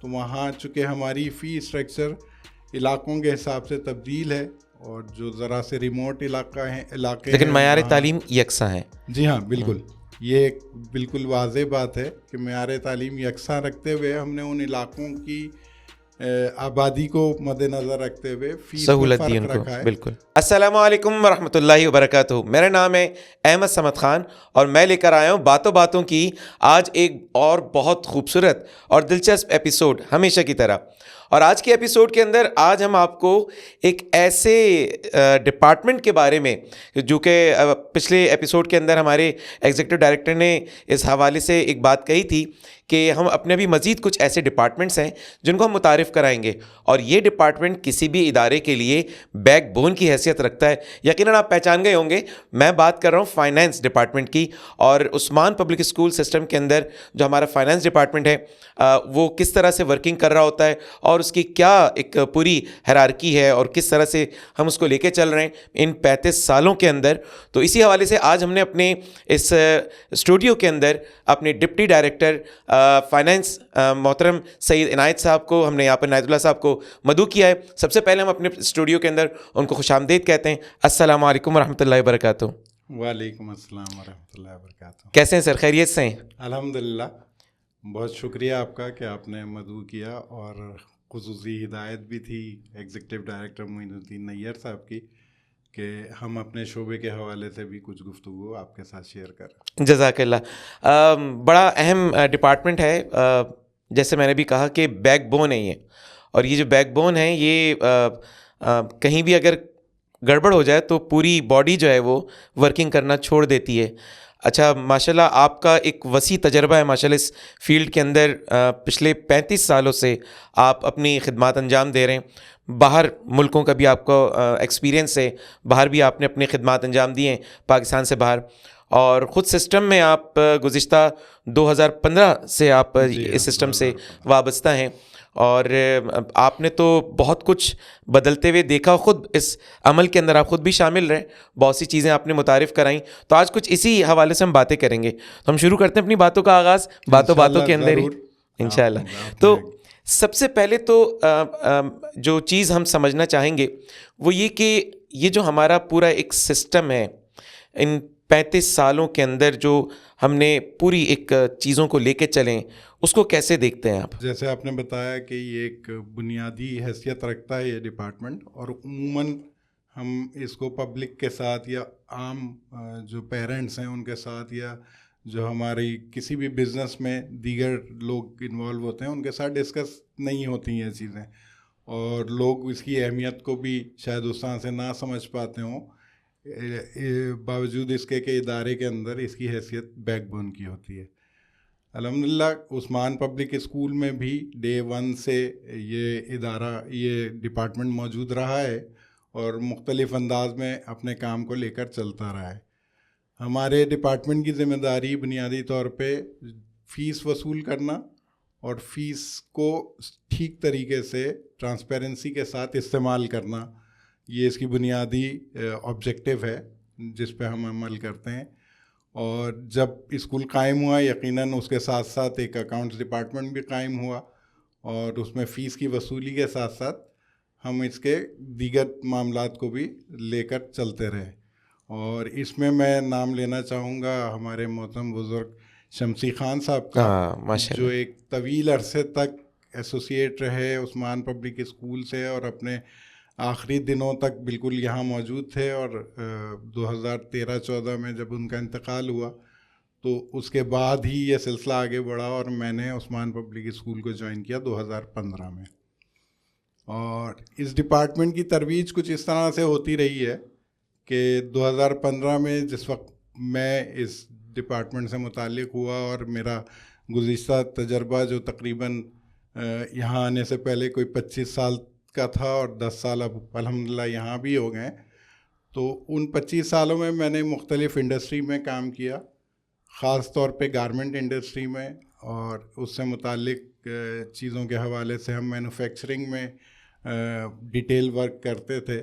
تو وہاں چونکہ ہماری فی اسٹرکچر علاقوں کے حساب سے تبدیل ہے اور جو ذرا سے ریموٹ علاقے لیکن معیار تعلیم یکساں ہے. جی ہاں بالکل, یہ ایک بالکل واضح بات ہے کہ معیار تعلیم یکساں رکھتے ہوئے ہم نے ان علاقوں کی آبادی کو مد نظر رکھتے ہوئے فیس میں فرق رکھا ہے. بالکل. السلام علیکم ورحمۃ اللہ وبرکاتہ. میرا نام ہے احمد صمد خان اور میں لے کر آیا ہوں باتوں باتوں کی آج ایک اور بہت خوبصورت اور دلچسپ ایپیسوڈ ہمیشہ کی طرح. اور آج کے ایپیسوڈ کے اندر آج ہم آپ کو ایک ایسے ڈپارٹمنٹ کے بارے میں جو کہ پچھلے ایپیسوڈ کے اندر ہمارے ایگزیکٹو ڈائریکٹر نے اس حوالے سے ایک بات کہی تھی کہ ہم اپنے بھی مزید کچھ ایسے ڈپارٹمنٹس ہیں جن کو ہم متعارف کرائیں گے. اور یہ ڈپارٹمنٹ کسی بھی ادارے کے لیے بیک بون کی حیثیت رکھتا ہے. یقیناً آپ پہچان گئے ہوں گے, میں بات کر رہا ہوں فائنانس ڈپارٹمنٹ کی. اور عثمان پبلک اسکول سسٹم کے اندر جو ہمارا فائنانس ڈپارٹمنٹ ہے وہ کس طرح سے ورکنگ کر رہا ہوتا ہے اور اس کی کیا ایک پوری ہیرارکی ہے اور کس طرح سے ہم اس کو لے کے چل رہے ہیں ان 35 سالوں کے اندر. تو اسی حوالے سے آج ہم نے اپنے اس اسٹوڈیو کے اندر اپنے ڈپٹی ڈائریکٹر فائنانس محترم سید عنایت صاحب کو, ہم نے یہاں پر عنایت اللہ صاحب کو مدعو کیا ہے. سب سے پہلے ہم اپنے اسٹوڈیو کے اندر ان کو خوش آمدید کہتے ہیں. السلام علیکم ورحمۃ اللہ وبرکاتہ. وعلیکم السلام ورحمۃ اللہ وبرکاتہ. کیسے ہیں سر, خیریت سے ہیں؟ الحمدللہ, بہت شکریہ آپ کا کہ آپ نے مدعو کیا, اور خصوصی ہدایت بھی تھی ایگزیکٹو ڈائریکٹر معین الدین نیّر صاحب کی کہ ہم اپنے شعبے کے حوالے سے بھی کچھ گفتگو آپ کے ساتھ شیئر کریں. جزاک اللہ. بڑا اہم ڈپارٹمنٹ ہے, جیسے میں نے بھی کہا کہ بیک بون ہے یہ. اور یہ جو بیک بون ہے یہ کہیں بھی اگر گڑبڑ ہو جائے تو پوری باڈی جو ہے وہ ورکنگ کرنا چھوڑ دیتی ہے. اچھا, ماشاءاللہ آپ کا ایک وسیع تجربہ ہے ماشاءاللہ اس فیلڈ کے اندر. پچھلے 35 سالوں سے آپ اپنی خدمات انجام دے رہے ہیں. باہر ملکوں کا بھی آپ کو ایکسپیرینس ہے, باہر بھی آپ نے اپنی خدمات انجام دی ہیں پاکستان سے باہر. اور خود سسٹم میں آپ گزشتہ 2015 سے آپ اس سسٹم سے وابستہ ہیں. اور آپ نے تو بہت کچھ بدلتے ہوئے دیکھا, خود اس عمل کے اندر آپ خود بھی شامل رہے, بہت سی چیزیں آپ نے متعارف کرائیں. تو آج کچھ اسی حوالے سے ہم باتیں کریں گے. تو ہم شروع کرتے ہیں اپنی باتوں کا آغاز باتوں کے اندر ہی انشاءاللہ. تو سب سے پہلے تو جو چیز ہم سمجھنا چاہیں گے وہ یہ کہ یہ جو ہمارا پورا ایک سسٹم ہے, ان 35 سالوں کے اندر جو ہم نے پوری ایک چیزوں کو لے کے چلیں, اس کو کیسے دیکھتے ہیں آپ؟ جیسے آپ نے بتایا کہ یہ ایک بنیادی حیثیت رکھتا ہے یہ ڈپارٹمنٹ, اور عموماً ہم اس کو پبلک کے ساتھ یا عام جو پیرنٹس ہیں ان کے ساتھ یا جو ہماری کسی بھی بزنس میں دیگر لوگ انوالو ہوتے ہیں ان کے ساتھ ڈسکس نہیں ہوتی ہیں یہ چیزیں, اور لوگ اس کی اہمیت کو بھی شاید اس طرح سے نہ سمجھ پاتے ہوں, باوجود اس کے کہ ادارے کے اندر اس کی حیثیت بیک بون کی ہوتی ہے. الحمدللہ عثمان پبلک اسکول میں بھی ڈے 1 سے یہ ادارہ, یہ ڈپارٹمنٹ موجود رہا ہے اور مختلف انداز میں اپنے کام کو لے کر چلتا رہا ہے. ہمارے ڈپارٹمنٹ کی ذمہ داری بنیادی طور پہ فیس وصول کرنا اور فیس کو ٹھیک طریقے سے ٹرانسپیرنسی کے ساتھ استعمال کرنا, یہ اس کی بنیادی آبجیکٹیو ہے جس پہ ہم عمل کرتے ہیں. اور جب اسکول قائم ہوا یقیناً اس کے ساتھ ساتھ ایک اکاؤنٹس ڈپارٹمنٹ بھی قائم ہوا, اور اس میں فیس کی وصولی کے ساتھ ساتھ ہم اس کے دیگر معاملات کو بھی لے کر چلتے رہے. اور اس میں نام لینا چاہوں گا ہمارے محترم بزرگ شمسی خان صاحب کا, جو ایک طویل عرصے تک ایسوسیٹ رہے عثمان پبلک اسکول سے اور اپنے آخری دنوں تک بالکل یہاں موجود تھے. اور 2013-14 میں جب ان کا انتقال ہوا تو اس کے بعد ہی یہ سلسلہ آگے بڑھا اور میں نے عثمان پبلک اسکول کو جوائن کیا 2015 میں. اور اس ڈپارٹمنٹ کی ترویج کچھ اس طرح سے ہوتی رہی ہے کہ 2015 میں جس وقت میں اس ڈپارٹمنٹ سے متعلق ہوا اور میرا گزشتہ تجربہ جو تقریباً یہاں آنے سے پہلے کوئی 25 سال کا تھا اور 10 سال اب الحمدللہ یہاں بھی ہو گئے, تو ان 25 سالوں میں نے مختلف انڈسٹری میں کام کیا, خاص طور پہ گارمنٹ انڈسٹری میں, اور اس سے متعلق چیزوں کے حوالے سے ہم مینوفیکچرنگ میں ڈیٹیل ورک کرتے تھے.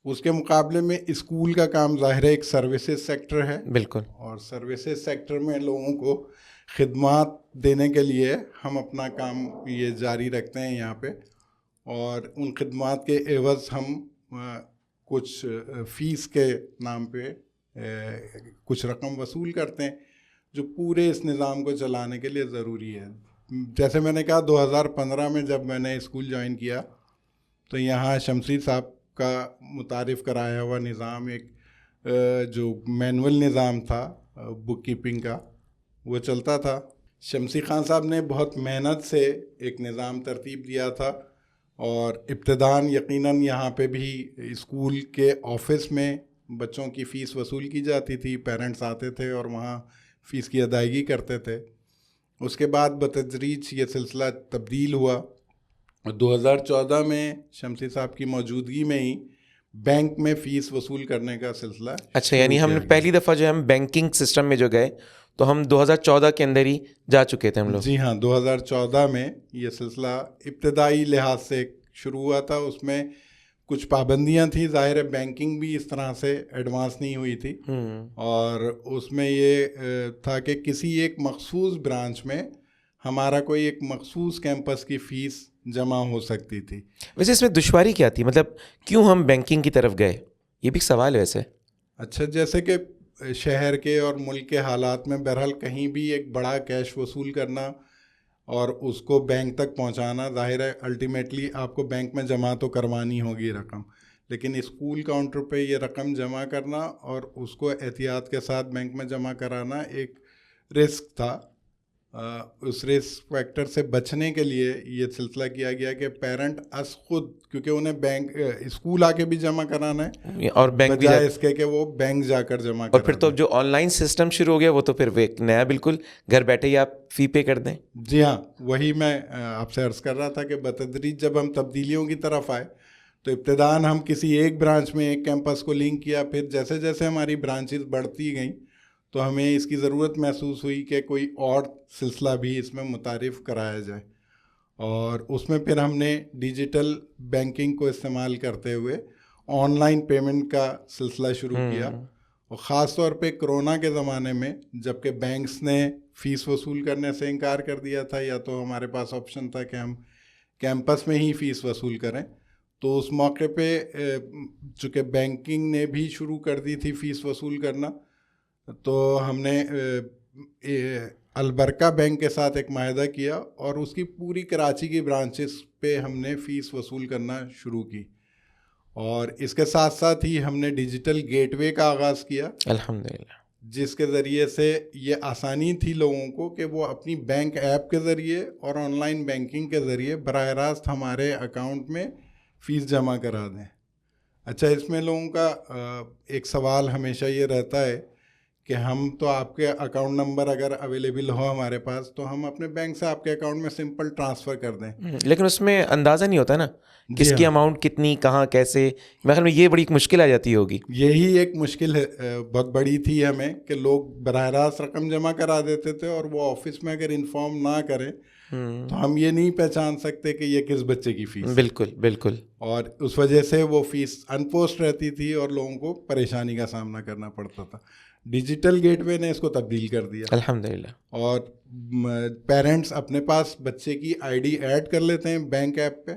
اس کے مقابلے میں اسکول کا کام ظاہر ہے ایک سروسز سیکٹر ہے, بالکل, اور سروسز سیکٹر میں لوگوں کو خدمات دینے کے لیے ہم اپنا کام یہ جاری رکھتے ہیں یہاں پہ، اور ان خدمات کے عوض ہم کچھ فیس کے نام پہ کچھ رقم وصول کرتے ہیں جو پورے اس نظام کو چلانے کے لیے ضروری ہے. جیسے میں نے کہا 2015 میں جب میں نے اسکول جوائن کیا تو یہاں شمسی صاحب کا متعارف کرایا ہوا نظام ایک جو مینول نظام تھا بک کیپنگ کا وہ چلتا تھا. شمسی خان صاحب نے بہت محنت سے ایک نظام ترتیب دیا تھا، اور ابتداً یقیناً یہاں پہ بھی اسکول کے آفس میں بچوں کی فیس وصول کی جاتی تھی، پیرنٹس آتے تھے اور وہاں فیس کی ادائیگی کرتے تھے. اس کے بعد بتدریج یہ سلسلہ تبدیل ہوا، اور 2014 میں شمسی صاحب کی موجودگی میں ہی بینک میں فیس وصول کرنے کا سلسلہ. اچھا، یعنی ہم نے پہلی دفعہ جو ہم بینکنگ سسٹم میں جو گئے تو ہم 2014 کے اندر ہی جا چکے تھے ہم لوگ. جی ہاں، 2014 میں یہ سلسلہ ابتدائی لحاظ سے شروع ہوا تھا. اس میں کچھ پابندیاں تھیں، ظاہر ہے بینکنگ بھی اس طرح سے ایڈوانس نہیں ہوئی تھی، اور اس میں یہ تھا کہ کسی ایک مخصوص برانچ میں ہمارا کوئی ایک مخصوص کیمپس کی فیس جمع ہو سکتی تھی. ویسے اس میں دشواری کیا تھی، مطلب کیوں ہم بینکنگ کی طرف گئے، یہ بھی سوال ہے ویسے. اچھا، جیسے کہ شہر کے اور ملک کے حالات میں بہرحال کہیں بھی ایک بڑا کیش وصول کرنا اور اس کو بینک تک پہنچانا، ظاہر ہے الٹیمیٹلی آپ کو بینک میں جمع تو کروانی ہوگی رقم، لیکن اسکول کاؤنٹر پہ یہ رقم جمع کرنا اور اس کو احتیاط کے ساتھ بینک میں جمع کرانا ایک رسک تھا. اس رسک فیکٹر سے بچنے کے لیے یہ سلسلہ کیا گیا کہ پیرنٹ از خود، کیونکہ انہیں بینک اسکول آ کے بھی جمع کرانا ہے اور بینک بھی بجائے اس کے کہ وہ بینک جا کر جمع کرانا. اور پھر تو جو آن لائن سسٹم شروع ہو گیا وہ تو پھر ایک نیا، بالکل گھر بیٹھے ہی آپ فی پے کر دیں. جی ہاں، وہی میں آپ سے عرض کر رہا تھا کہ بتدریج جب ہم تبدیلیوں کی طرف آئے تو ابتداً ہم کسی ایک برانچ میں ایک کیمپس کو لنک کیا، پھر جیسے جیسے ہماری برانچز بڑھتی گئیں تو ہمیں اس کی ضرورت محسوس ہوئی کہ کوئی اور سلسلہ بھی اس میں متعارف کرایا جائے، اور اس میں پھر ہم نے ڈیجیٹل بینکنگ کو استعمال کرتے ہوئے آن لائن پیمنٹ کا سلسلہ شروع کیا. اور خاص طور پہ کرونا کے زمانے میں جب کہ بینکس نے فیس وصول کرنے سے انکار کر دیا تھا، یا تو ہمارے پاس آپشن تھا کہ ہم کیمپس میں ہی فیس وصول کریں، تو اس موقع پہ چونکہ بینکنگ نے بھی شروع کر دی تھی فیس وصول کرنا، تو ہم نے البرکہ بینک کے ساتھ ایک معاہدہ کیا اور اس کی پوری کراچی کی برانچز پہ ہم نے فیس وصول کرنا شروع کی. اور اس کے ساتھ ساتھ ہی ہم نے ڈیجیٹل گیٹ وے کا آغاز کیا، الحمدللہ، جس کے ذریعے سے یہ آسانی تھی لوگوں کو کہ وہ اپنی بینک ایپ کے ذریعے اور آن لائن بینکنگ کے ذریعے براہ راست ہمارے اکاؤنٹ میں فیس جمع کرا دیں. اچھا، اس میں لوگوں کا ایک سوال ہمیشہ یہ رہتا ہے کہ ہم تو آپ کے اکاؤنٹ نمبر اگر اویلیبل ہو ہمارے پاس تو ہم اپنے بینک سے آپ کے اکاؤنٹ میں سمپل ٹرانسفر کر دیں، لیکن اس میں اندازہ نہیں ہوتا نا کس کی اماؤنٹ کتنی، کہاں، کیسے. میرے خیال میں یہ بڑی مشکل آ جاتی ہوگی. یہی ایک مشکل بہت بڑی تھی ہمیں کہ لوگ براہ راست رقم جمع کرا دیتے تھے، اور وہ آفس میں اگر انفارم نہ کریں تو ہم یہ نہیں پہچان سکتے کہ یہ کس بچے کی فیس. بالکل بالکل. اور اس وجہ سے وہ فیس ان پوسٹ رہتی تھی اور لوگوں کو پریشانی کا سامنا کرنا پڑتا تھا. ڈیجیٹل گیٹ وے نے اس کو تبدیل کر دیا الحمدللہ، اور پیرنٹس اپنے پاس بچے کی آئی ڈی ایڈ کر لیتے ہیں بینک ایپ پہ،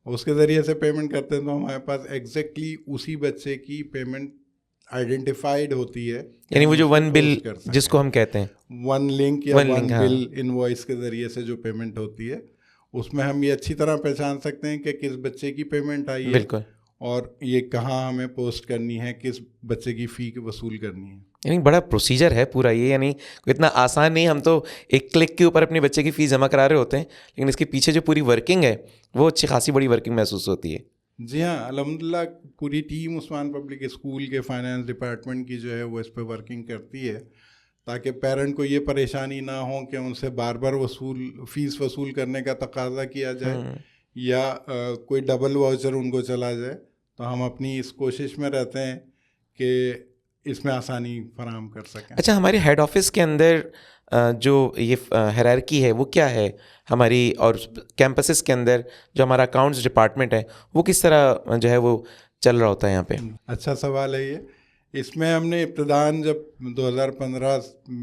اس کے ذریعے سے پیمنٹ کرتے ہیں تو ہمارے پاس ایگزیکٹلی اسی بچے کی پیمنٹ آئیڈینٹیفائڈ ہوتی ہے. یعنی وہ جو ون بل جس کو ہم کہتے ہیں، ون لنک یا ون بل انوائس کے ذریعے سے جو پیمنٹ ہوتی ہے، اس میں ہم یہ اچھی طرح پہچان سکتے ہیں کہ کس بچے کی پیمنٹ آئی ہے، بالکل، اور یہ کہاں ہمیں پوسٹ کرنی ہے، کس بچے کی فی وصول کرنی ہے. یعنی بڑا پروسیجر ہے پورا یہ، یعنی اتنا آسان نہیں. ہم تو ایک کلک کے اوپر اپنے بچے کی فیس جمع کرا رہے ہوتے ہیں، لیکن اس کے پیچھے جو پوری ورکنگ ہے وہ اچھی خاصی بڑی ورکنگ محسوس ہوتی ہے. جی ہاں، الحمدللہ پوری ٹیم عثمان پبلک اسکول کے فائنانس ڈپارٹمنٹ کی جو ہے وہ اس پہ ورکنگ کرتی ہے تاکہ پیرنٹ کو یہ پریشانی نہ ہو کہ ان سے بار بار فیس وصول کرنے کا تقاضا کیا جائے یا کوئی ڈبل واؤچر ان کو چلا جائے. تو ہم اپنی اس کوشش میں رہتے ہیں کہ اس میں آسانی فراہم کر سکیں. اچھا، ہمارے ہیڈ آفس کے اندر جو یہ ہیرارکی ہے وہ کیا ہے ہماری، اور کیمپسز کے اندر جو ہمارا اکاؤنٹس ڈپارٹمنٹ ہے وہ کس طرح جو ہے وہ چل رہا ہوتا ہے یہاں پہ؟ اچھا سوال ہے یہ. اس میں ہم نے ابتداً جب 2015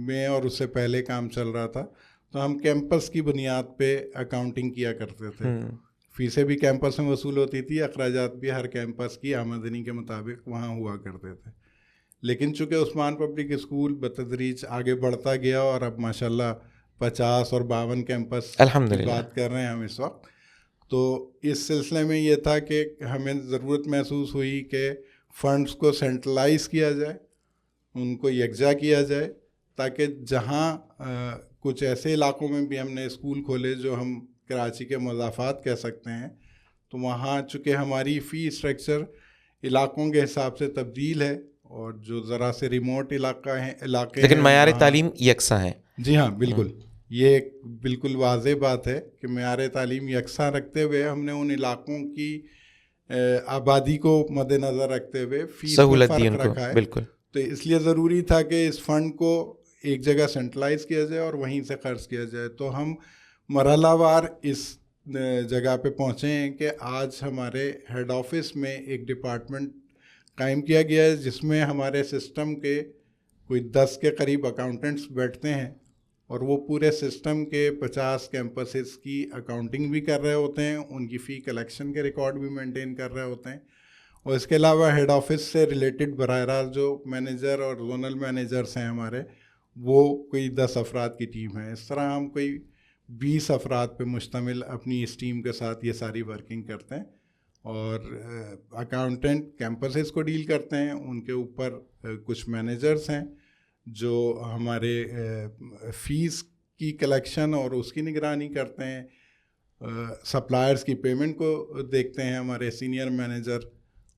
میں اور اس سے پہلے کام چل رہا تھا تو ہم کیمپس کی بنیاد پہ اکاؤنٹنگ کیا کرتے تھے. فیسیں بھی کیمپس میں وصول ہوتی تھی, اخراجات بھی ہر کیمپس کی آمدنی کے مطابق وہاں ہوا کرتے تھے. لیکن چونکہ عثمان پبلک اسکول بتدریج آگے بڑھتا گیا اور اب ماشاءاللہ 50 اور 52 کیمپس کی بات کر رہے ہیں ہم اس وقت, تو اس سلسلے میں یہ تھا کہ ہمیں ضرورت محسوس ہوئی کہ فنڈز کو سینٹرلائز کیا جائے, ان کو یکجا کیا جائے, تاکہ جہاں کچھ ایسے علاقوں میں بھی ہم نے اسکول کھولے جو ہم کراچی کے مضافات کہہ سکتے ہیں, تو وہاں چونکہ ہماری فی اسٹرکچر علاقوں کے حساب سے تبدیل ہے, اور جو ذرا سے ریموٹ علاقے ہیں لیکن معیار تعلیم یکساں ہے. جی ہاں بالکل, یہ ایک بالکل واضح بات ہے کہ معیار تعلیم یکساں رکھتے ہوئے ہم نے ان علاقوں کی آبادی کو مد نظر رکھتے ہوئے فیس میں فرق رکھا ہے. بالکل, تو اس لیے ضروری تھا کہ اس فنڈ کو ایک جگہ سینٹرلائز کیا جائے اور وہیں سے خرچ کیا جائے. تو ہم مرحلہ وار اس جگہ پہ پہنچے ہیں کہ آج ہمارے ہیڈ آفس میں ایک ڈپارٹمنٹ قائم کیا گیا ہے جس میں ہمارے سسٹم کے کوئی 10 کے قریب اکاؤنٹنٹس بیٹھتے ہیں, اور وہ پورے سسٹم کے 50 کیمپسز کی اکاؤنٹنگ بھی کر رہے ہوتے ہیں, ان کی فی کلیکشن کے ریکارڈ بھی مینٹین کر رہے ہوتے ہیں, اور اس کے علاوہ ہیڈ آفس سے ریلیٹڈ براہ راست جو مینیجر اور زونل مینیجرس ہیں ہمارے, وہ کوئی 10 افراد کی ٹیم ہے. اس طرح ہم کوئی 20 افراد پہ مشتمل اپنی اس ٹیم کے ساتھ یہ ساری ورکنگ کرتے ہیں, اور اکاؤنٹنٹ کیمپسز کو ڈیل کرتے ہیں, ان کے اوپر کچھ مینیجرس ہیں جو ہمارے فیس کی کلیکشن اور اس کی نگرانی کرتے ہیں, سپلائرز کی پیمنٹ کو دیکھتے ہیں ہمارے سینئر مینیجر,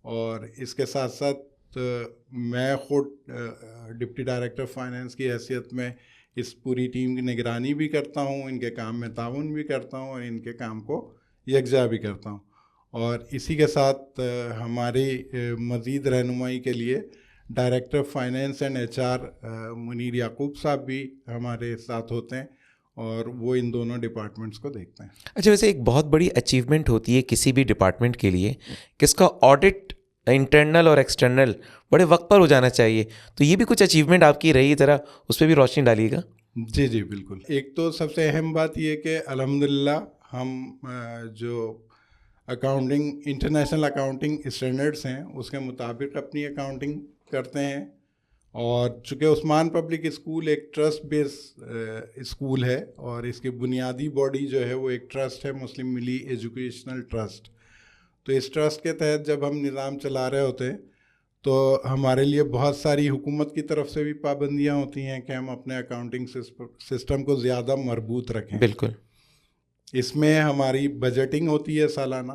اور اس کے ساتھ ساتھ میں خود ڈپٹی ڈائریکٹر فائنینس کی حیثیت میں اس پوری ٹیم کی نگرانی بھی کرتا ہوں, ان کے کام میں تعاون بھی کرتا ہوں, اور ان کے کام کو یکجا بھی کرتا ہوں. اور اسی کے ساتھ ہماری مزید رہنمائی کے لیے director finance and H R Munir Yaqoob صاحب بھی ہمارے ساتھ ہوتے ہیں, اور وہ ان دونوں ڈپارٹمنٹس کو دیکھتے ہیں. اچھا, ویسے ایک بہت بڑی اچیومنٹ ہوتی ہے کسی بھی ڈپارٹمنٹ کے لیے کہ اس کا آڈٹ انٹرنل اور ایکسٹرنل بڑے وقت پر ہو جانا چاہیے, تو یہ بھی کچھ اچیومنٹ آپ کی رہی, ذرا اس پہ بھی روشنی ڈالیے گا. جی جی بالکل. ایک تو سب سے اہم بات یہ کہ الحمدللہ ہم جو اکاؤنٹنگ انٹرنیشنل اکاؤنٹنگ اسٹینڈرڈس ہیں اس کے مطابق اپنی اکاؤنٹنگ کرتے ہیں, اور چونکہ عثمان پبلک اسکول ایک ٹرسٹ بیس اسکول ہے, اور اس کی بنیادی باڈی جو ہے وہ ایک ٹرسٹ ہے, مسلم ملی ایجوکیشنل ٹرسٹ. تو اس ٹرسٹ کے تحت جب ہم نظام چلا رہے ہوتے ہیں تو ہمارے لیے بہت ساری حکومت کی طرف سے بھی پابندیاں ہوتی ہیں کہ ہم اپنے اکاؤنٹنگ سسٹم کو زیادہ مربوط رکھیں. بالکل. اس میں ہماری بجٹنگ ہوتی ہے سالانہ,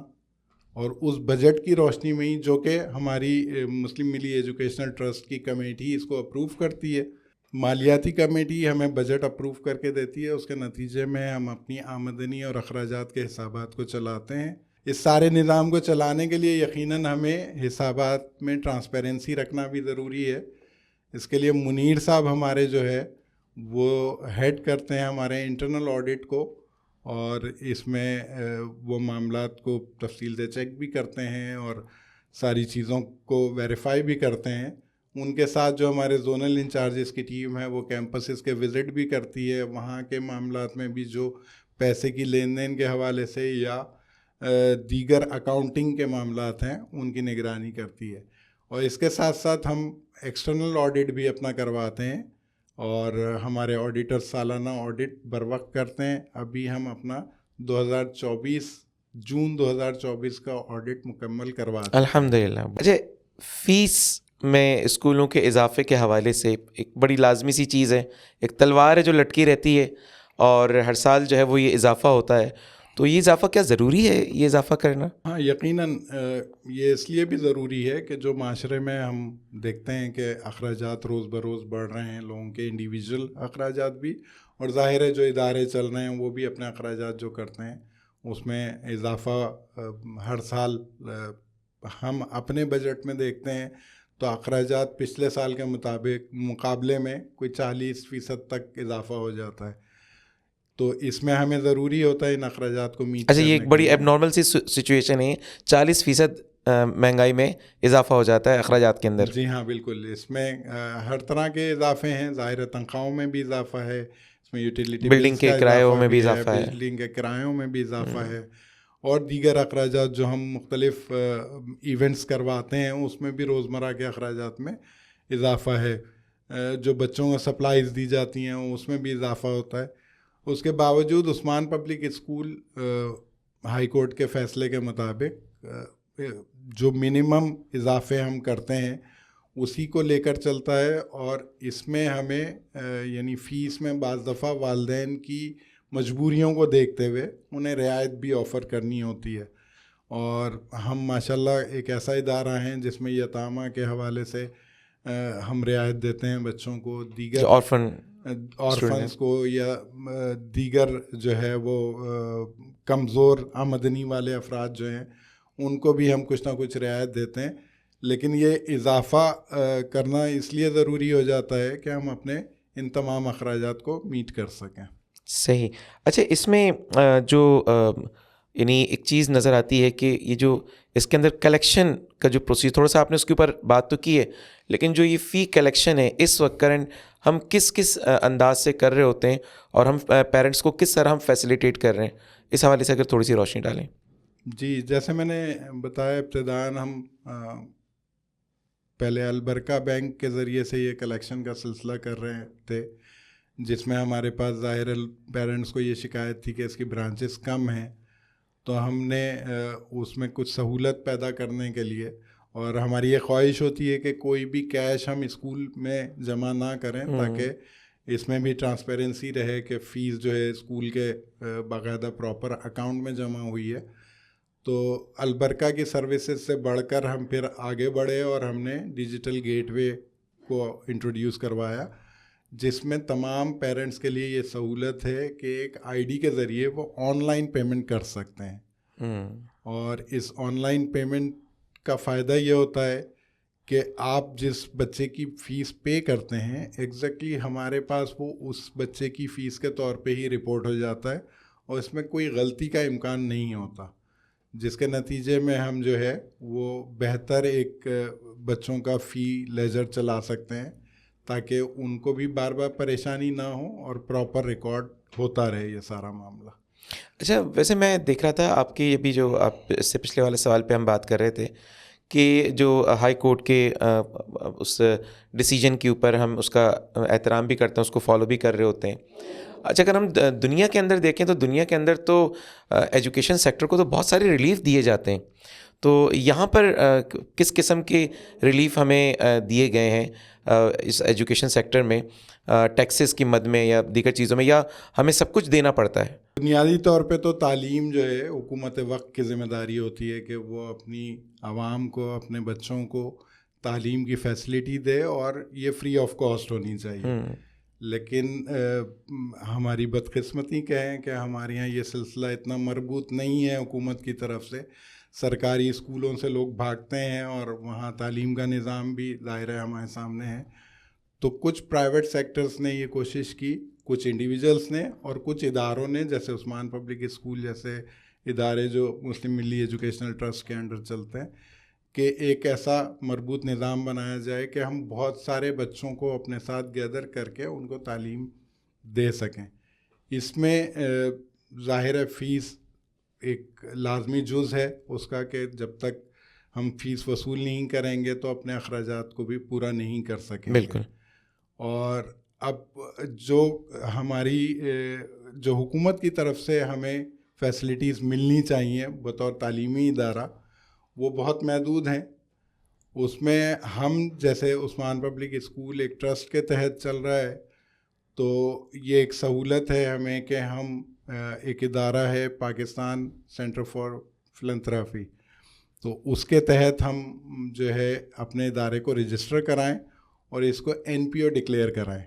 اور اس بجٹ کی روشنی میں ہی جو کہ ہماری مسلم ملی ایجوکیشنل ٹرسٹ کی کمیٹی اس کو اپروو کرتی ہے, مالیاتی کمیٹی ہمیں بجٹ اپروو کر کے دیتی ہے, اس کے نتیجے میں ہم اپنی آمدنی اور اخراجات کے حسابات کو چلاتے ہیں. اس سارے نظام کو چلانے کے لیے یقیناً ہمیں حسابات میں ٹرانسپیرنسی رکھنا بھی ضروری ہے. اس کے لیے منیر صاحب ہمارے جو ہے وہ ہیڈ کرتے ہیں ہمارے انٹرنل آڈٹ کو, اور اس میں وہ معاملات کو تفصیل سے چیک بھی کرتے ہیں اور ساری چیزوں کو ویریفائی بھی کرتے ہیں. ان کے ساتھ جو ہمارے زونل انچارجز کی ٹیم ہے وہ کیمپسز کے وزٹ بھی کرتی ہے, وہاں کے معاملات میں بھی جو پیسے کی لین دین کے حوالے سے یا دیگر اکاؤنٹنگ کے معاملات ہیں ان کی نگرانی کرتی ہے. اور اس کے ساتھ ساتھ ہم ایکسٹرنل آڈٹ بھی اپنا کرواتے ہیں, اور ہمارے آڈیٹر سالانہ آڈٹ بر وقت کرتے ہیں. ابھی ہم اپنا 2024 جون 2024 کا آڈٹ مکمل کرواتے ہیں الحمدللہ. اچھا, فیس میں اسکولوں کے اضافے کے حوالے سے ایک بڑی لازمی سی چیز ہے, ایک تلوار ہے جو لٹکی رہتی ہے, اور ہر سال جو ہے وہ یہ اضافہ ہوتا ہے, تو یہ اضافہ کیا ضروری ہے, یہ اضافہ کرنا؟ ہاں یقیناً یہ اس لیے بھی ضروری ہے کہ جو معاشرے میں ہم دیکھتے ہیں کہ اخراجات روز بروز بڑھ رہے ہیں, لوگوں کے انڈیویجول اخراجات بھی, اور ظاہر ہے جو ادارے چل رہے ہیں وہ بھی اپنے اخراجات جو کرتے ہیں اس میں اضافہ ہر سال ہم اپنے بجٹ میں دیکھتے ہیں تو اخراجات پچھلے سال کے مقابلے میں کوئی 40% تک اضافہ ہو جاتا ہے. تو اس میں ہمیں ضروری ہوتا ہے ان اخراجات کو میٹ. اچھا, یہ ایک بڑی ایب نارمل سی سچویشن ہے, 40% مہنگائی میں اضافہ ہو جاتا ہے اخراجات کے اندر. جی ہاں بالکل، اس میں ہر طرح کے اضافے ہیں. ظاہر تنخواہوں میں بھی اضافہ ہے، اس میں یوٹیلیٹی بلڈنگ کے کرایوں میں بھی اضافہ ہے، بجلی کے کرایوں میں بھی اضافہ ہے، اور دیگر اخراجات جو ہم مختلف ایونٹس کرواتے ہیں اس میں بھی روزمرہ کے اخراجات میں اضافہ ہے. جو بچوں کو سپلائیز دی جاتی ہیں اس میں بھی اضافہ ہوتا ہے. اس کے باوجود عثمان پبلک اسکول ہائی کورٹ کے فیصلے کے مطابق جو منیمم اضافے ہم کرتے ہیں اسی کو لے کر چلتا ہے، اور اس میں ہمیں یعنی فیس میں بعض دفعہ والدین کی مجبوریوں کو دیکھتے ہوئے انہیں رعایت بھی آفر کرنی ہوتی ہے. اور ہم ماشاءاللہ ایک ایسا ادارہ ہیں جس میں یتامہ کے حوالے سے ہم رعایت دیتے ہیں بچوں کو، دیگر آرفنس کو یا دیگر جو ہے وہ کمزور آمدنی والے افراد جو ہیں ان کو بھی ہم کچھ نہ کچھ رعایت دیتے ہیں. لیکن یہ اضافہ کرنا اس لیے ضروری ہو جاتا ہے کہ ہم اپنے ان تمام اخراجات کو میٹ کر سکیں. صحیح. اچھا، اس میں جو یعنی ایک چیز نظر آتی ہے کہ یہ جو اس کے اندر کلیکشن کا جو پروسیس، تھوڑا سا آپ نے اس کے اوپر بات تو کی ہے، لیکن جو یہ فی کلیکشن ہے اس وقت کرنٹ ہم کس انداز سے کر رہے ہوتے ہیں اور ہم پیرنٹس کو کس طرح ہم فیسیلیٹیٹ کر رہے ہیں، اس حوالے سے اگر تھوڑی سی روشنی ڈالیں. جی، جیسے میں نے بتایا ابتداءً ہم پہلے البرکہ بینک کے ذریعے سے یہ کلیکشن کا سلسلہ کر رہے تھے، جس میں ہمارے پاس ظاہر پیرنٹس کو یہ شکایت تھی کہ اس کی برانچز کم ہیں، تو ہم نے اس میں کچھ سہولت پیدا کرنے کے لیے، اور ہماری یہ خواہش ہوتی ہے کہ کوئی بھی کیش ہم اسکول میں جمع نہ کریں تاکہ اس میں بھی ٹرانسپیرنسی رہے کہ فیس جو ہے اسکول کے باقاعدہ پراپر اکاؤنٹ میں جمع ہوئی ہے. تو البرکہ کی سروسز سے بڑھ کر ہم پھر آگے بڑھے اور ہم نے ڈیجیٹل گیٹ وے کو انٹروڈیوس کروایا، جس میں تمام پیرنٹس کے لیے یہ سہولت ہے کہ ایک آئی ڈی کے ذریعے وہ آن لائن پیمنٹ کر سکتے ہیں. اور اس آن لائن پیمنٹ کا فائدہ یہ ہوتا ہے کہ آپ جس بچے کی فیس پے کرتے ہیں ایگزیکٹلی ہمارے پاس وہ اس بچے کی فیس کے طور پہ ہی رپورٹ ہو جاتا ہے، اور اس میں کوئی غلطی کا امکان نہیں ہوتا، جس کے نتیجے میں ہم جو ہے وہ بہتر ایک بچوں کا فی لیجر چلا سکتے ہیں تاکہ ان کو بھی بار بار پریشانی نہ ہو اور پراپر ریکارڈ ہوتا رہے یہ سارا معاملہ. اچھا، ویسے میں دیکھ رہا تھا آپ کی ابھی جو آپ اس سے پچھلے والے سوال پہ ہم بات کر رہے تھے کہ جو ہائی کورٹ کے اس ڈیسیجن کے اوپر ہم اس کا احترام بھی کرتے ہیں، اس کو فالو بھی کر رہے ہوتے ہیں. اچھا، اگر ہم دنیا کے اندر دیکھیں تو دنیا کے اندر تو ایجوکیشن سیکٹر کو تو بہت سارے ریلیف دیے جاتے ہیں، تو یہاں پر کس قسم کے ریلیف ہمیں دیے گئے ہیں اس ایجوکیشن سیکٹر میں، ٹیکسز کی مد میں یا دیگر چیزوں میں، یا ہمیں سب کچھ دینا پڑتا ہے؟ بنیادی طور پہ تو تعلیم جو ہے حکومت وقت کی ذمہ داری ہوتی ہے کہ وہ اپنی عوام کو، اپنے بچوں کو تعلیم کی فیسلٹی دے، اور یہ فری آف کاسٹ ہونی چاہیے. لیکن ہماری بدقسمتی کہیں کہ ہمارے یہاں یہ سلسلہ اتنا مربوط نہیں ہے حکومت کی طرف سے. سرکاری اسکولوں سے لوگ بھاگتے ہیں اور وہاں تعلیم کا نظام بھی ظاہر ہے ہمارے سامنے ہے. تو کچھ پرائیویٹ سیکٹرز نے یہ کوشش کی، کچھ انڈیویجولس نے اور کچھ اداروں نے، جیسے عثمان پبلک اسکول جیسے ادارے جو مسلم ملی ایجوکیشنل ٹرسٹ کے انڈر چلتے ہیں، کہ ایک ایسا مربوط نظام بنایا جائے کہ ہم بہت سارے بچوں کو اپنے ساتھ گیدر کر کے ان کو تعلیم دے سکیں. اس میں ظاہر ہے فیس ایک لازمی جز ہے اس کا، کہ جب تک ہم فیس وصول نہیں کریں گے تو اپنے اخراجات کو بھی پورا نہیں کر سکیں گے. بالکل. اور اب جو ہماری جو حکومت کی طرف سے ہمیں فیسلٹیز ملنی چاہیے بطور تعلیمی ادارہ، وہ بہت محدود ہیں. اس میں ہم جیسے عثمان پبلک اسکول ایک ٹرسٹ کے تحت چل رہا ہے، تو یہ ایک سہولت ہے ہمیں کہ ہم ایک ادارہ ہے پاکستان سینٹر فار فلنتھراپی، تو اس کے تحت ہم جو ہے اپنے ادارے کو رجسٹر کرائیں اور اس کو NPO ڈکلیئر کرائیں،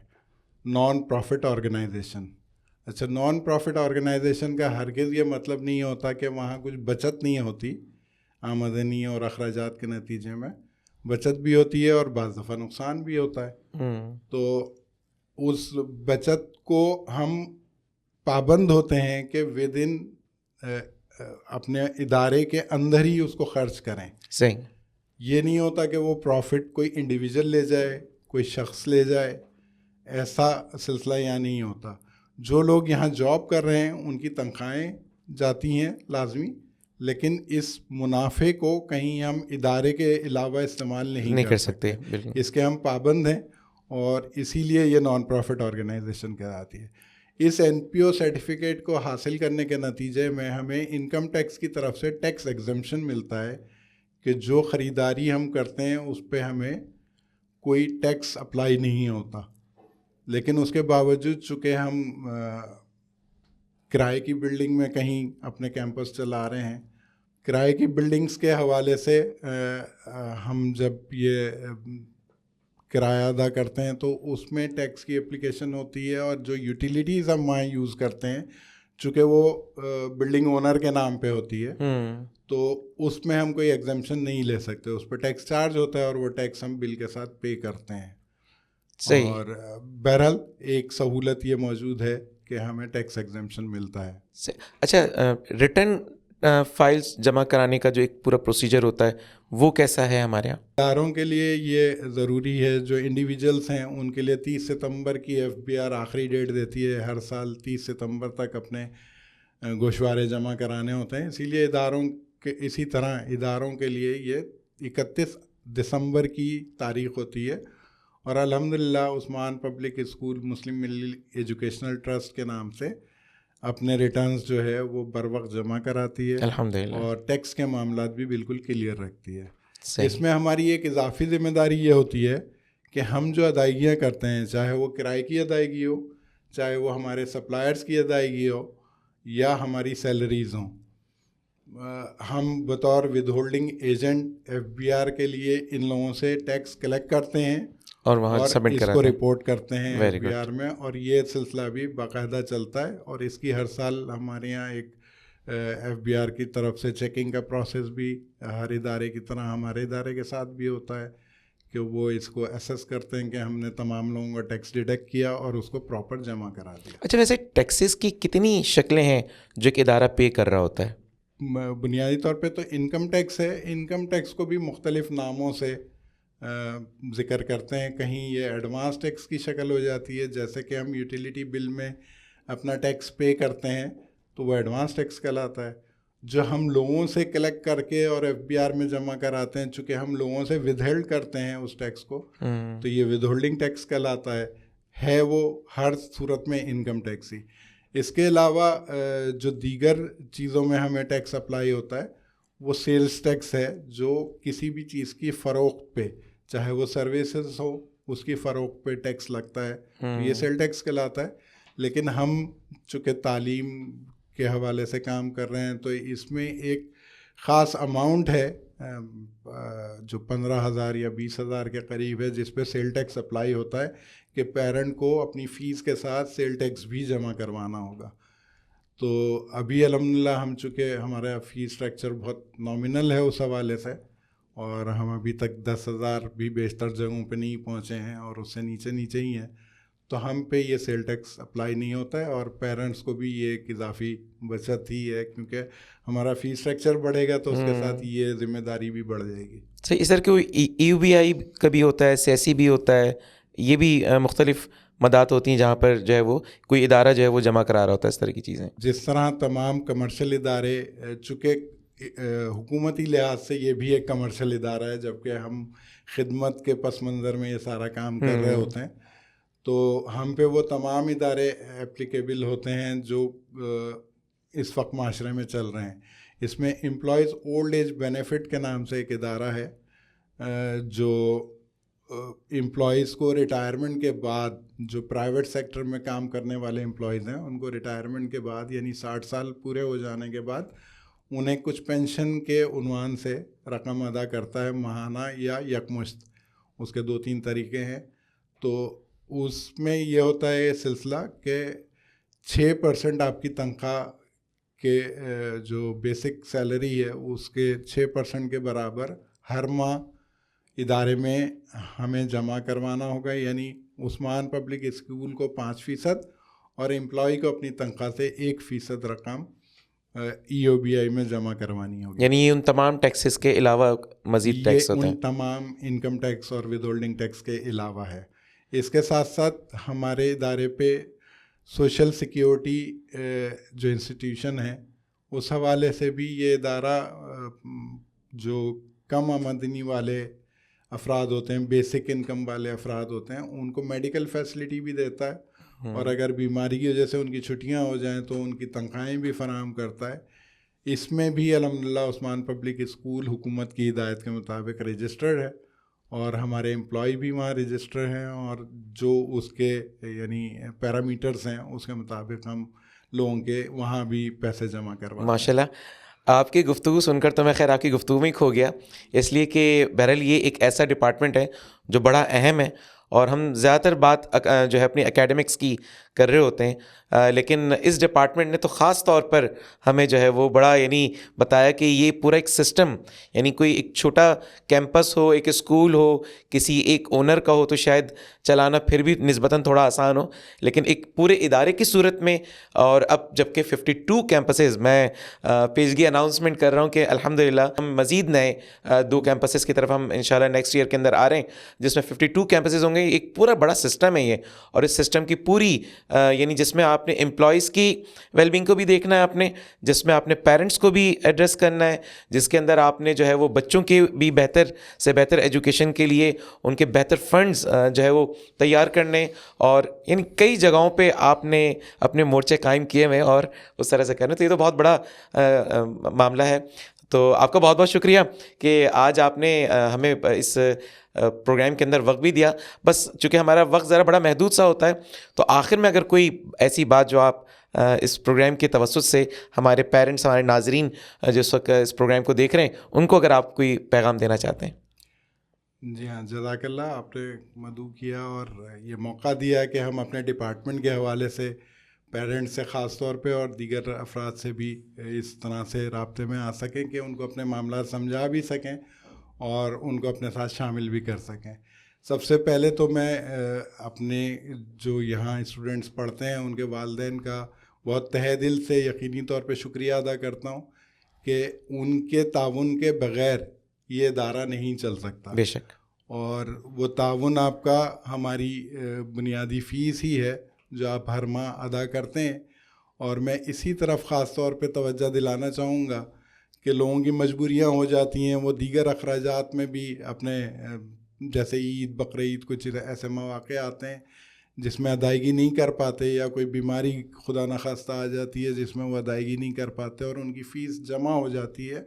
نان پروفٹ آرگنائزیشن. اچھا، نان پروفٹ آرگنائزیشن کا ہرگز یہ مطلب نہیں ہوتا کہ وہاں کچھ بچت نہیں ہوتی، آمدنی اور اخراجات کے نتیجے میں بچت بھی ہوتی ہے اور بعض دفعہ نقصان بھی ہوتا ہے. تو اس بچت کو ہم پابند ہوتے ہیں کہ ود ان اپنے ادارے کے اندر ہی اس کو خرچ کریں. صحیح. یہ نہیں ہوتا کہ وہ پروفٹ کوئی انڈیویجول لے جائے, کوئی شخص لے جائے, ایسا سلسلہ یہاں نہیں ہوتا. جو لوگ یہاں جاب کر رہے ہیں ان کی تنخواہیں جاتی ہیں لازمی, لیکن اس منافع کو کہیں ہم ادارے کے علاوہ استعمال نہیں کر سکتے. اس کے ہم پابند ہیں, اور اسی لیے یہ نان پروفٹ آرگنائزیشن کہلاتی ہے. اس این پی او سرٹیفکیٹ کو حاصل کرنے کے نتیجے میں ہمیں انکم ٹیکس کی طرف سے ٹیکس ایگزمپشن ملتا ہے کہ جو خریداری ہم کرتے ہیں اس پہ ہمیں کوئی ٹیکس اپلائی نہیں ہوتا. لیکن اس کے باوجود چونکہ ہم کرائے کی بلڈنگ میں کہیں اپنے کیمپس چلا رہے ہیں, کرائے کی بلڈنگز کے حوالے سے ہم جب یہ کرایہ ادا کرتے ہیں تو اس میں ٹیکس کی اپلیکیشن ہوتی ہے, اور جو یوٹیلیٹیز ہم وہاں یوز کرتے ہیں چونکہ وہ بلڈنگ اونر کے نام پہ ہوتی ہے تو اس میں ہم کوئی ایگزمپشن نہیں لے سکتے. اس پہ ٹیکس چارج ہوتا ہے اور وہ ٹیکس ہم بل کے ساتھ پے کرتے ہیں. صحیح. اور بہرحال ایک سہولت یہ موجود ہے کہ ہمیں ٹیکس ایگزمپشن ملتا ہے. اچھا, ریٹرن فائلز جمع کرانے کا جو ایک پورا پروسیجر ہوتا ہے وہ کیسا ہے ہمارے یہاں؟ اداروں کے لیے یہ ضروری ہے, جو انڈیویجولس ہیں ان کے لیے 30 ستمبر کی ایف بی آر آخری ڈیٹ دیتی ہے. ہر سال 30 ستمبر تک اپنے گوشوارے جمع کرانے ہوتے ہیں. اسی لیے اسی طرح اداروں کے لیے یہ 31 دسمبر کی تاریخ ہوتی ہے. اور الحمدللہ عثمان پبلک اسکول مسلم ملی ایجوکیشنل ٹرسٹ کے نام سے اپنے ریٹرنز جو ہے وہ بر وقت جمع کراتی ہے الحمدللہ, اور ٹیکس کے معاملات بھی بالکل کلیئر رکھتی ہے. صحیح. اس میں ہماری ایک اضافی ذمہ داری یہ ہوتی ہے کہ ہم جو ادائیگیاں کرتے ہیں, چاہے وہ کرائے کی ادائیگی ہو, چاہے وہ ہمارے سپلائرز کی ادائیگی ہو, یا ہماری سیلریز ہوں, ہم بطور withholding agent F B R کے لیے ان لوگوں سے ٹیکس کلیکٹ کرتے ہیں اور وہاں سبمٹ اس کراتے کو ہیں. رپورٹ کرتے ہیں ایف بی آر میں, اور یہ سلسلہ بھی باقاعدہ چلتا ہے. اور اس کی ہر سال ہمارے یہاں ایک ایف بی آر کی طرف سے چیکنگ کا پروسیس بھی ہر ادارے کی طرح ہمارے ادارے کے ساتھ بھی ہوتا ہے کہ وہ اس کو اسیس کرتے ہیں کہ ہم نے تمام لوگوں کا ٹیکس ڈیڈکٹ کیا اور اس کو پراپر جمع کرا دیا. اچھا, ویسے ٹیکسز کی کتنی شکلیں ہیں جو کہ ادارہ پے کر رہا ہوتا ہے؟ بنیادی طور پہ تو انکم ٹیکس ہے. انکم ٹیکس کو بھی مختلف ناموں سے ذکر کرتے ہیں. کہیں یہ ایڈوانس ٹیکس کی شکل ہو جاتی ہے, جیسے کہ ہم یوٹیلیٹی بل میں اپنا ٹیکس پے کرتے ہیں تو وہ ایڈوانس ٹیکس کہلاتا ہے. جو ہم لوگوں سے کلیکٹ کر کے اور ایف بی آر میں جمع کراتے ہیں, چونکہ ہم لوگوں سے ود ہیلڈ کرتے ہیں اس ٹیکس کو, تو یہ ود ہولڈنگ ٹیکس کہلاتا ہے وہ ہر صورت میں انکم ٹیکس ہی. اس کے علاوہ جو دیگر چیزوں میں ہمیں ٹیکس اپلائی ہوتا ہے وہ سیلز ٹیکس ہے, جو کسی بھی چیز کی فروخت پہ, چاہے وہ سروسز ہو, اس کی فروخت پہ ٹیکس لگتا ہے, تو یہ سیل ٹیکس کہلاتا ہے. لیکن ہم چونکہ تعلیم کے حوالے سے کام کر رہے ہیں تو اس میں ایک خاص اماؤنٹ ہے جو 15,000 یا 20,000 کے قریب ہے, جس پہ سیل ٹیکس اپلائی ہوتا ہے کہ پیرنٹ کو اپنی فیس کے ساتھ سیل ٹیکس بھی جمع کروانا ہوگا. تو ابھی الحمدللہ ہم چونکہ ہمارا فیس اسٹرکچر بہت نامنل ہے اس حوالے سے, اور ہم ابھی تک 10,000 بھی بیشتر جگہوں پہ نہیں پہنچے ہیں اور اس سے نیچے ہی ہیں, تو ہم پہ یہ سیل ٹیکس اپلائی نہیں ہوتا ہے. اور پیرنٹس کو بھی یہ ایک اضافی بچت ہی ہے, کیونکہ ہمارا فیس اسٹرکچر بڑھے گا تو اس کے ساتھ یہ ذمہ داری بھی بڑھ جائے گی. صحیح. سر, کوئی یو بی آئی کا بھی ہوتا ہے, سیسی بھی ہوتا ہے, یہ بھی مختلف مدات ہوتی ہیں جہاں پر جو ہے وہ کوئی ادارہ جو ہے وہ جمع کرا رہا ہوتا ہے اس طرح کی چیزیں. جس طرح تمام کمرشل ادارے, چونکہ حکومتی لحاظ سے یہ بھی ایک کمرشل ادارہ ہے, جبکہ ہم خدمت کے پس منظر میں یہ سارا کام کر رہے ہوتے ہیں, تو ہم پہ وہ تمام ادارے اپلیکیبل ہوتے ہیں جو اس وقت معاشرے میں چل رہے ہیں. اس میں امپلائیز اولڈ ایج بینیفٹ کے نام سے ایک ادارہ ہے جو امپلائیز کو ریٹائرمنٹ کے بعد, جو پرائیویٹ سیکٹر میں کام کرنے والے امپلائیز ہیں ان کو ریٹائرمنٹ کے بعد یعنی 60 سال پورے ہو جانے کے بعد انہیں کچھ پینشن کے عنوان سے رقم ادا کرتا ہے, ماہانہ یا یکمشت, اس کے 2-3 طریقے ہیں. تو اس میں یہ ہوتا ہے سلسلہ کہ 6% آپ کی تنخواہ کے جو بیسک سیلری ہے اس کے 6% کے برابر ہر ماہ ادارے میں ہمیں جمع کروانا ہوگا. یعنی عثمان پبلک اسکول کو 5% اور امپلائی کو اپنی تنخواہ سے 1% رقم EOBI میں جمع کروانی ہوگی. یعنی یہ ان تمام ٹیکسز کے علاوہ مزید ٹیکس ہوتے ہیں؟ ان تمام انکم ٹیکس اور ود ہولڈنگ ٹیکس کے علاوہ ہے. اس کے ساتھ ساتھ ہمارے ادارے پہ سوشل سیکیورٹی جو انسٹیٹیوشن ہے اس حوالے سے بھی یہ ادارہ جو کم آمدنی والے افراد ہوتے ہیں, بیسک انکم والے افراد ہوتے ہیں, ان کو میڈیکل فیسلٹی بھی دیتا ہے, اور اگر بیماری کی وجہ سے ان کی چھٹیاں ہو جائیں تو ان کی تنخواہیں بھی فراہم کرتا ہے. اس میں بھی الحمدللہ عثمان پبلک اسکول حکومت کی ہدایت کے مطابق رجسٹرڈ ہے, اور ہمارے امپلائی بھی وہاں رجسٹر ہیں, اور جو اس کے یعنی پیرامیٹرز ہیں اس کے مطابق ہم لوگوں کے وہاں بھی پیسے جمع کرواتے ہیں. ماشاءاللہ. آپ کی گفتگو سن کر تو میں خیر آپ کی گفتگو میں ہی کھو گیا, اس لیے کہ بہرحال یہ ایک ایسا ڈپارٹمنٹ ہے جو بڑا اہم ہے, اور ہم زیادہ تر بات جو ہے اپنی اکیڈمکس کی کر رہے ہوتے ہیں, لیکن اس ڈپارٹمنٹ نے تو خاص طور پر ہمیں جو ہے وہ بڑا یعنی بتایا کہ یہ پورا ایک سسٹم, یعنی کوئی ایک چھوٹا کیمپس ہو, ایک اسکول ہو, کسی ایک اونر کا ہو تو شاید چلانا پھر بھی نسبتاً تھوڑا آسان ہو, لیکن ایک پورے ادارے کی صورت میں, اور اب جبکہ 52 کیمپسز, میں پیشگی اناؤنسمنٹ کر رہا ہوں کہ الحمدللہ ہم مزید نئے 2 کیمپسز کی طرف ہم انشاءاللہ نیکسٹ ایئر کے اندر آ رہے ہیں, جس میں 52 کیمپسز ہوں گے. ایک پورا بڑا سسٹم ہے یہ, اور اس سسٹم کی پوری یعنی جس میں آپ نے امپلائیز کی ویل بینگ کو بھی دیکھنا ہے آپ نے, جس میں آپ نے پیرنٹس کو بھی ایڈریس کرنا ہے, جس کے اندر آپ نے جو ہے وہ بچوں کے بھی بہتر سے بہتر ایجوکیشن کے لیے ان کے بہتر فنڈز جو ہے وہ تیار کرنے, اور یعنی کئی جگہوں پہ آپ نے اپنے مورچے قائم کیے ہوئے اور اس طرح سے کرنے. تو یہ تو بہت بڑا معاملہ ہے. تو آپ کا بہت بہت شکریہ کہ آج آپ نے ہمیں اس پروگرام کے اندر وقت بھی دیا. بس چونکہ ہمارا وقت ذرا بڑا محدود سا ہوتا ہے, تو آخر میں اگر کوئی ایسی بات جو آپ اس پروگرام کے توسط سے ہمارے پیرنٹس, ہمارے ناظرین جو اس وقت اس پروگرام کو دیکھ رہے ہیں, ان کو اگر آپ کوئی پیغام دینا چاہتے ہیں. جی ہاں, جزاک اللہ, آپ نے مدعو کیا اور یہ موقع دیا کہ ہم اپنے ڈپارٹمنٹ کے حوالے سے پیرنٹس سے خاص طور پہ اور دیگر افراد سے بھی اس طرح سے رابطے میں آ سکیں کہ ان کو اپنے معاملات سمجھا بھی سکیں اور ان کو اپنے ساتھ شامل بھی کر سکیں. سب سے پہلے تو میں اپنے جو یہاں اسٹوڈنٹس پڑھتے ہیں ان کے والدین کا بہت تہہ دل سے یقینی طور پہ شکریہ ادا کرتا ہوں کہ ان کے تعاون کے بغیر یہ ادارہ نہیں چل سکتا. بے شک. اور وہ تعاون آپ کا ہماری بنیادی فیس ہی ہے جو آپ ہر ماہ ادا کرتے ہیں. اور میں اسی طرف خاص طور پہ توجہ دلانا چاہوں گا کہ لوگوں کی مجبوریاں ہو جاتی ہیں, وہ دیگر اخراجات میں بھی اپنے جیسے عید, بقرعید, کچھ ایسے مواقع آتے ہیں جس میں ادائیگی نہیں کر پاتے, یا کوئی بیماری خدا نخواستہ آ جاتی ہے جس میں وہ ادائیگی نہیں کر پاتے اور ان کی فیس جمع ہو جاتی ہے,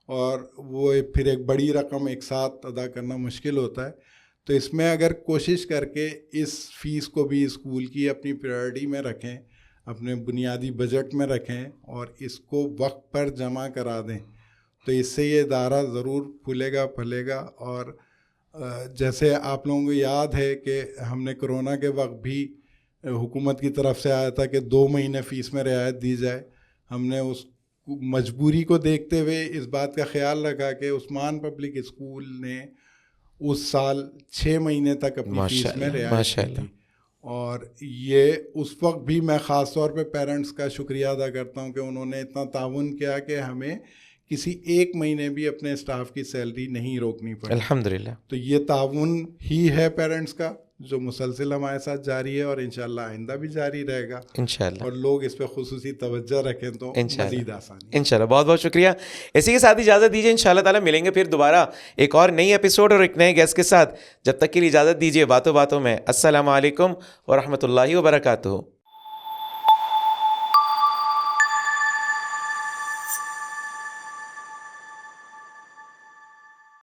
اور وہ پھر ایک بڑی رقم ایک ساتھ ادا کرنا مشکل ہوتا ہے. تو اس میں اگر کوشش کر کے اس فیس کو بھی اسکول کی اپنی پریورٹی میں رکھیں, اپنے بنیادی بجٹ میں رکھیں اور اس کو وقت پر جمع کرا دیں, تو اس سے یہ ادارہ ضرور پھولے گا, پھلے گا. اور جیسے آپ لوگوں کو یاد ہے کہ ہم نے کرونا کے وقت بھی حکومت کی طرف سے آیا تھا کہ 2 مہینے فیس میں رعایت دی جائے. ہم نے اس مجبوری کو دیکھتے ہوئے اس بات کا خیال رکھا کہ عثمان پبلک اسکول نے اس سال 6 مہینے تک اپنی فیس میں رعایت کی تھی. اور یہ اس وقت بھی میں خاص طور پہ پیرنٹس کا شکریہ ادا کرتا ہوں کہ انہوں نے اتنا تعاون کیا کہ ہمیں کسی 1 مہینے بھی اپنے اسٹاف کی سیلری نہیں روکنی پڑی. الحمدللہ. تو یہ تعاون ہی ہے پیرنٹس کا جو مسلسل ہمارے ساتھ جاری ہے اور انشاءاللہ آئندہ بھی جاری رہے گا انشاءاللہ. اور لوگ اس پہ خصوصی توجہ رکھیں تو مزید آسانی انشاءاللہ. بہت بہت شکریہ. اسی کے ساتھ اجازت دیجیے, انشاءاللہ تعالیٰ ملیں گے پھر دوبارہ ایک اور نئی ایپیسوڈ اور ایک نئے گیسٹ کے ساتھ. جب تک کے لیے اجازت دیجیے باتوں باتوں میں. السلام علیکم ورحمۃ اللہ وبرکاتہ.